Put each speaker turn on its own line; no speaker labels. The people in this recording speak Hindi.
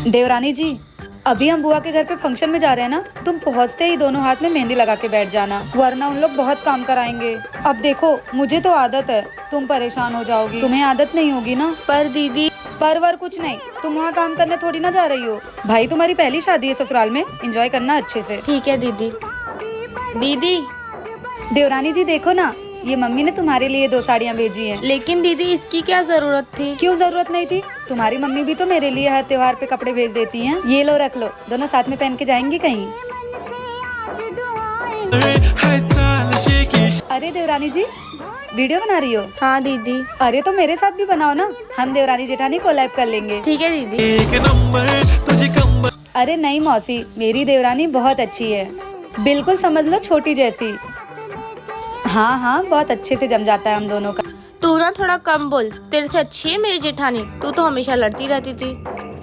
देवरानी जी, अभी हम बुआ के घर पे फंक्शन में जा रहे हैं ना, तुम पहुँचते ही दोनों हाथ में मेहंदी लगा के बैठ जाना, वरना उन लोग बहुत काम कराएंगे। अब देखो, मुझे तो आदत है, तुम परेशान हो जाओगी, तुम्हें आदत नहीं होगी ना।
पर दीदी।
परवर कुछ नहीं, तुम वहाँ काम करने थोड़ी ना जा रही हो। भाई तुम्हारी पहली शादी है ससुराल में, एंजॉय करना अच्छे से।
ठीक है दीदी। दीदी।
देवरानी जी देखो ना, ये मम्मी ने तुम्हारे लिए 2 साड़ियाँ भेजी हैं।
लेकिन दीदी इसकी क्या जरूरत थी?
क्यों जरूरत नहीं थी? तुम्हारी मम्मी भी तो मेरे लिए हर त्योहार पे कपड़े भेज देती हैं। ये लो रख लो, दोनों साथ में पहन के जाएंगी कहीं। अरे देवरानी जी, वीडियो बना रही हो?
हाँ दीदी।
अरे तो मेरे साथ भी बनाओ ना, हम देवरानी जेठानी कोलैब कर लेंगे।
ठीक है दीदी।
अरे नहीं मौसी, मेरी देवरानी बहुत अच्छी है, बिल्कुल समझ लो छोटी जैसी। हाँ हाँ, बहुत अच्छे से जम जाता है हम दोनों का।
तू ना थोड़ा कम बोल, तेरे से अच्छी है मेरी जेठानी, तू तो हमेशा लड़ती रहती थी।